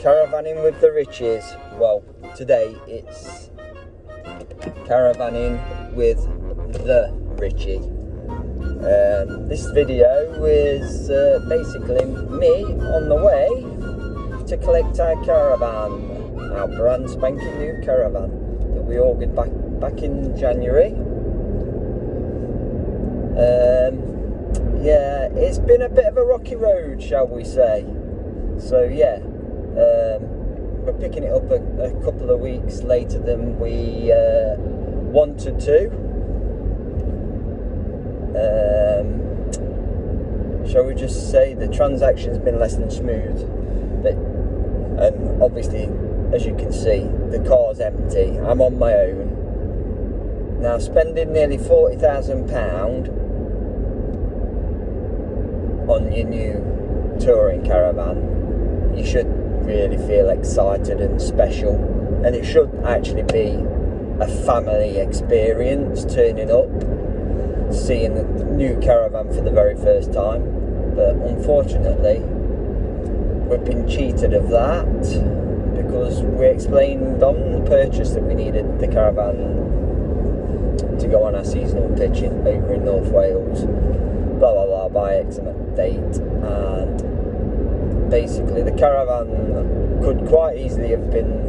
Caravanning with the Riches. Well, today it's caravanning with the Richie. This video is basically me on the way to collect our caravan, our brand spanking new caravan that we ordered back in January. Yeah, it's been a bit of a rocky road, shall we say. So yeah, we're picking it up a couple of weeks later than we wanted to. Shall we just say the transaction's been less than smooth, and obviously, as you can see, the car's empty. I'm on my own now, spending nearly £40,000 on your new touring caravan. You should really feel excited and special, and it should actually be a family experience turning up, seeing the new caravan for the very first time. But unfortunately, we've been cheated of that, because we explained on the purchase that we needed the caravan to go on our seasonal pitching over in North Wales, blah blah blah, by X date, and basically the caravan could quite easily have been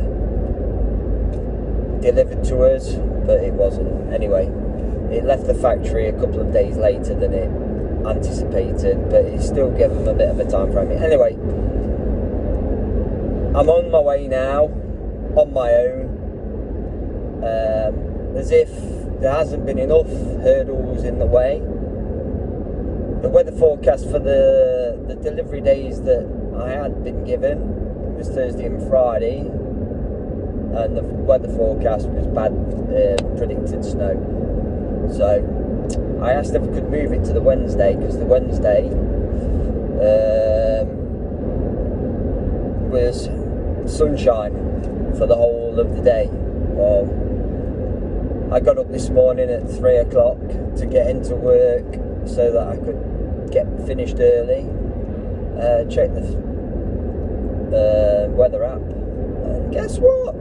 delivered to us, but it wasn't. Anyway, it left the factory a couple of days later than it anticipated, but it still gave them a bit of a time frame. Anyway, I'm on my way now, on my own, as if there hasn't been enough hurdles in the way. The weather forecast for the delivery days that I had been given was Thursday and Friday, and the weather forecast was bad, predicted snow. So I asked if I could move it to the Wednesday, because the Wednesday was sunshine for the whole of the day. Well, I got up this morning at 3 o'clock to get into work so that I could get finished early, check the weather app, and guess what?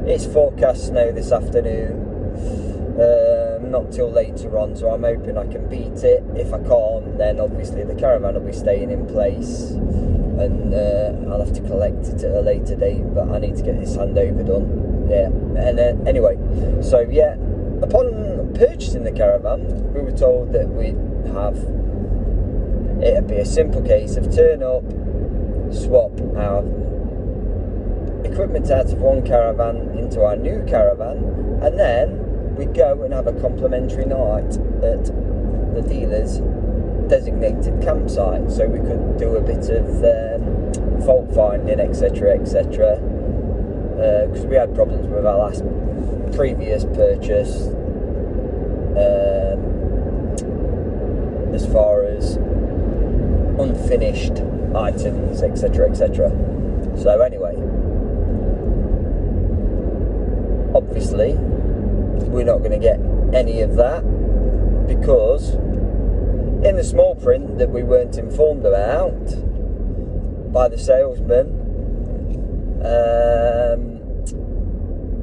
It's forecast snow this afternoon, not till later on, so I'm hoping I can beat it. If I can't, then obviously the caravan will be staying in place, and I'll have to collect it at a later date, but I need to get this handover done. Yeah, and anyway, so yeah, upon purchasing the caravan, we were told that it'd be a simple case of turn up, swap our equipment out of one caravan into our new caravan, and then we'd go and have a complimentary night at the dealer's designated campsite, so we could do a bit of fault finding, etc, etc, because we had problems with our previous purchase, as far as unfinished items, etc, etc. So anyway, obviously we're not going to get any of that, because in the small print that we weren't informed about by the salesman,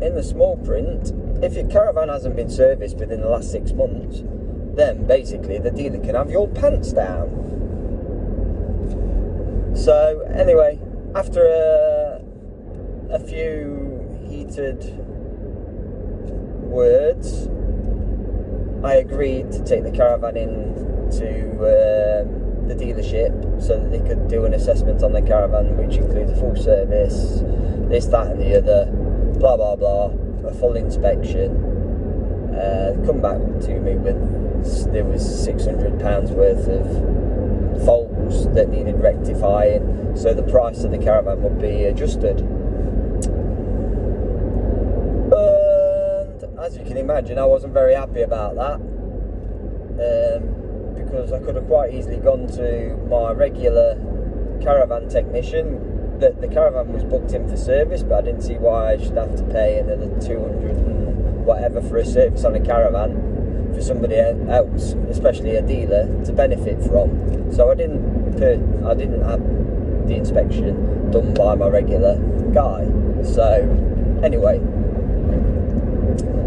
in the small print, if your caravan hasn't been serviced within the last 6 months, then basically the dealer can have your pants down. So anyway, after a few heated words, I agreed to take the caravan in to the dealership so that they could do an assessment on the caravan, which includes a full service, this, that and the other, blah blah blah, a full inspection. Come back to me with, there was £600 worth of faults that needed rectifying, so the price of the caravan would be adjusted. And as you can imagine, I wasn't very happy about that, because I could have quite easily gone to my regular caravan technician. The caravan was booked in for service, but I didn't see why I should have to pay another 200 and whatever for a service on a caravan for somebody else, especially a dealer, to benefit from. So I didn't have the inspection, done by my regular guy. So anyway,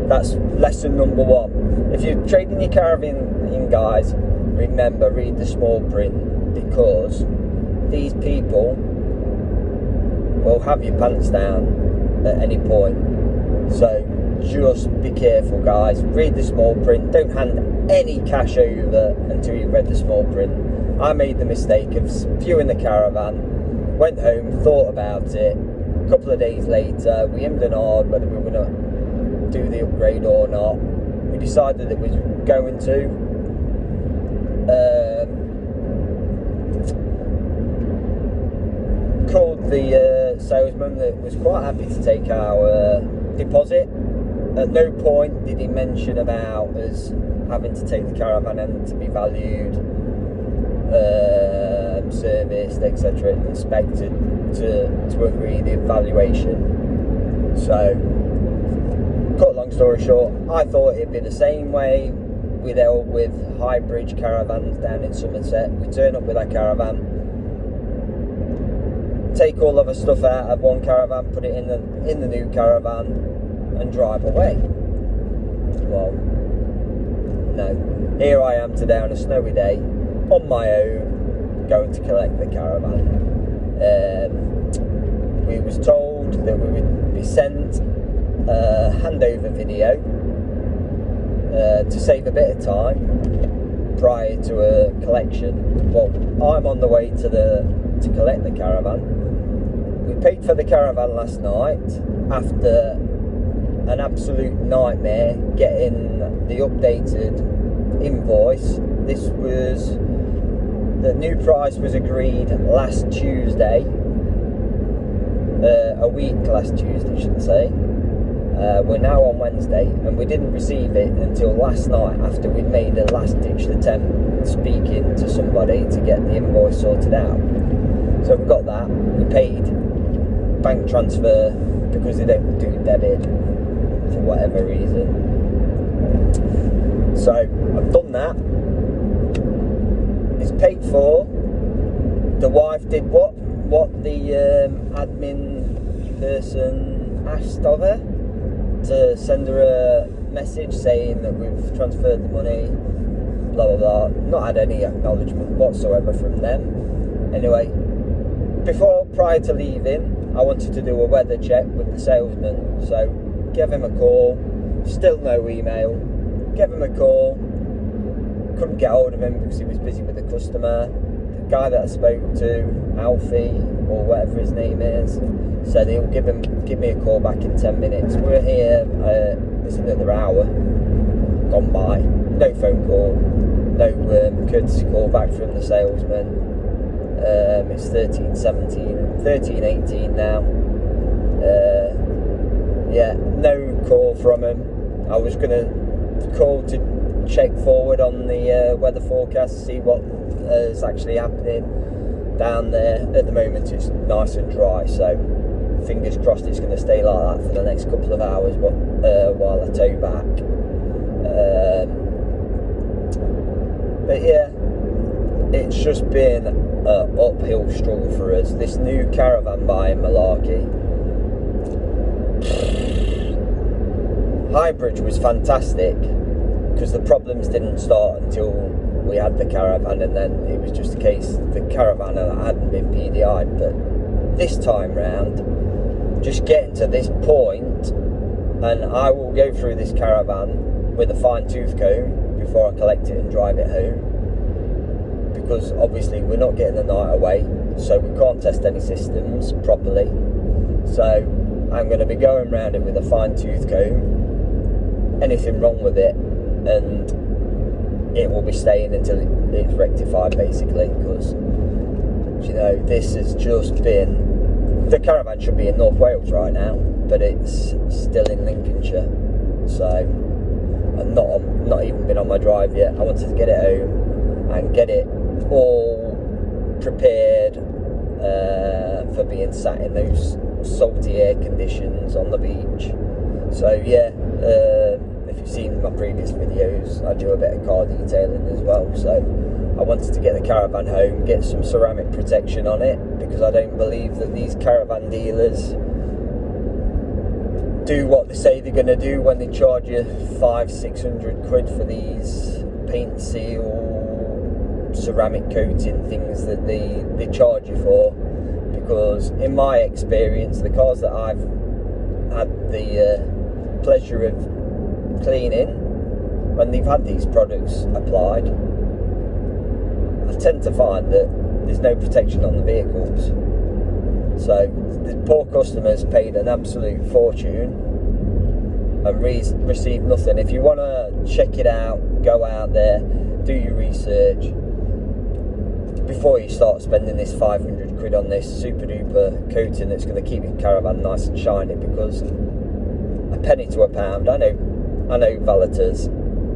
that's lesson number 1. If you're trading your caravan in, guys, remember, read the small print, because these people will have your pants down at any point. So just be careful, guys. Read the small print. Don't hand any cash over until you've read the small print. I made the mistake of viewing the caravan, went home, thought about it. A couple of days later, we hemmed and hawed whether we were going to do the upgrade or not. We decided that we were going to. Called the salesman that was quite happy to take our deposit. At no point did he mention about us having to take the caravan and to be valued, serviced, etc., inspected to agree the valuation. So, cut a long story short, I thought it'd be the same way we dealt with high bridge caravans down in Somerset. We turn up with our caravan, take all of our stuff out of one caravan, put it in the new caravan, and drive away. Well, no. Here I am today on a snowy day, on my own, going to collect the caravan. We was told that we would be sent a handover video to save a bit of time prior to a collection. Well, I'm on the way to collect the caravan. We paid for the caravan last night after an absolute nightmare getting the updated invoice. The new price was agreed last Tuesday, a week last Tuesday, I should say. We're now on Wednesday, and we didn't receive it until last night after we'd made a last-ditch attempt speaking to somebody to get the invoice sorted out. So we got that, we paid, bank transfer, because they don't do debit for whatever reason. So I've done that. It's paid for. The wife did what the admin person asked of her, to send her a message saying that we've transferred the money, blah blah blah. Not had any acknowledgement whatsoever from them. Anyway, prior to leaving, I wanted to do a weather check with the salesman, so gave him a call. Still no email. Gave him a call. Couldn't get hold of him because he was busy with a customer. The guy that I spoke to, Alfie, or whatever his name is, said he'll give me a call back in 10 minutes. We're here, it's another hour gone by. No phone call, no courtesy call back from the salesman. It's 13:18 now. Yeah, no call from him. I was going to call to check forward on the weather forecast, see what is actually happening down there. At the moment it's nice and dry, so fingers crossed it's going to stay like that for the next couple of hours while I tow back. But yeah, it's just been an uphill struggle for us. This new caravan buying malarkey. Highbridge was fantastic because the problems didn't start until we had the caravan, and then it was just a case the caravan hadn't been PDI'd. But this time round, just getting to this point, and I will go through this caravan with a fine-tooth comb before I collect it and drive it home, because obviously we're not getting the night away, so we can't test any systems properly. So I'm going to be going around it with a fine-tooth comb. Anything wrong with it, and it will be staying until it's rectified, basically, because, you know, this has just been... The caravan should be in North Wales right now, but it's still in Lincolnshire, so I've not even been on my drive yet. I wanted to get it home and get it all prepared for being sat in those salty air conditions on the beach. So yeah, if you've seen my previous videos, I do a bit of car detailing as well. So I wanted to get the caravan home, get some ceramic protection on it, because I don't believe that these Caravan dealers do what they say they're going to do when they charge you 500-600 quid for these paint seal ceramic coating things that they charge you for. Because in my experience, the cars that I've had the pleasure of cleaning, when they've had these products applied, I tend to find that there's no protection on the vehicles. So the poor customers paid an absolute fortune and received nothing. If you want to check it out, go out there, do your research before you start spending this 500 quid on this super duper coating that's going to keep your Caravan nice and shiny, because a penny to a pound. I know valeters,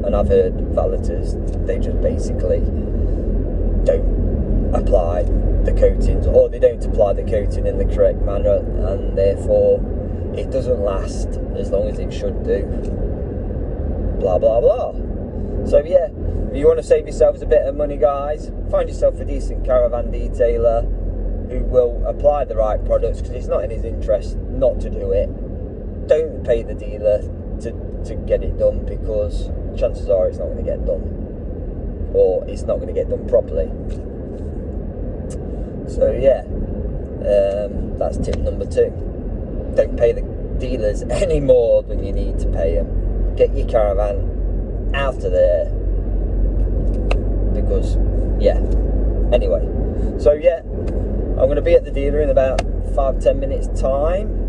and I've heard valeters, they just basically don't apply the coatings, or they don't apply the coating in the correct manner, and therefore it doesn't last as long as it should do. Blah blah blah. So yeah, if you want to save yourselves a bit of money, guys, find yourself a decent Caravan detailer who will apply the right products, because it's not in his interest not to do it. Don't pay the dealer to get it done, because chances are it's not going to get done, or it's not going to get done properly. So yeah, that's tip number 2. Don't pay the dealers any more than you need to pay them. Get your Caravan out of there, because yeah. Anyway, so yeah, I'm going to be at the dealer in about 5-10 minutes time.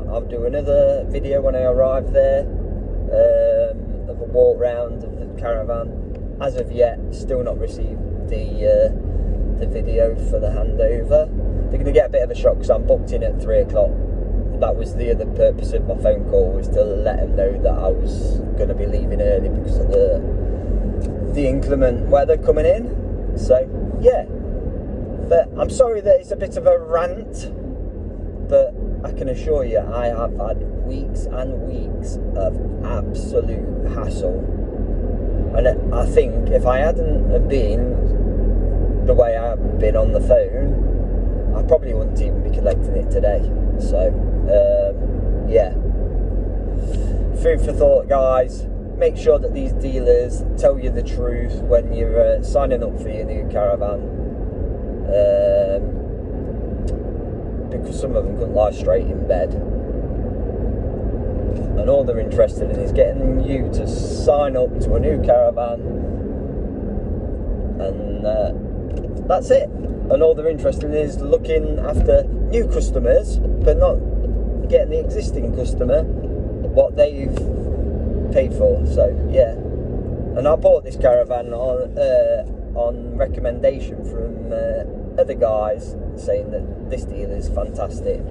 I'll do another video when I arrive there, of a walk round of the Caravan. As of yet, still not received the video for the handover. They're going to get a bit of a shock because I'm booked in at 3 o'clock. That was the other purpose of my phone call, was to let them know that I was going to be leaving early because of the inclement weather coming in. So yeah, but I'm sorry that it's a bit of a rant, but I can assure you I have had weeks and weeks of absolute hassle, and I think if I hadn't have been the way I've been on the phone, I probably wouldn't even be collecting it today. So yeah, food for thought, guys. Make sure that these dealers tell you the truth when you're signing up for your new Caravan, because some of them couldn't lie straight in bed, and all they're interested in is getting you to sign up to a new Caravan, and that's it. And all they're interested in is looking after new customers, but not getting the existing customer what they've paid for. So yeah, and I bought this Caravan on recommendation from other guys saying that this deal is fantastic.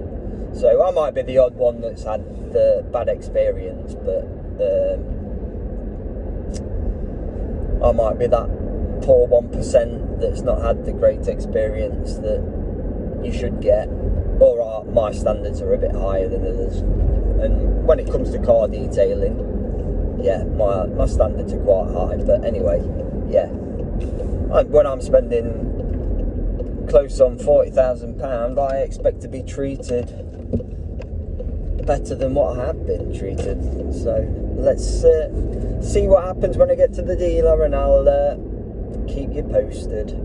So I might be the odd one that's had the bad experience, but I might be that poor 1% that's not had the great experience that you should get, or my standards are a bit higher than others. And when it comes to car detailing, yeah, my standards are quite high. But anyway, yeah, when I'm spending close on £40,000, I expect to be treated better than what I have been treated. So let's see what happens when I get to the dealer, and I'll keep you posted.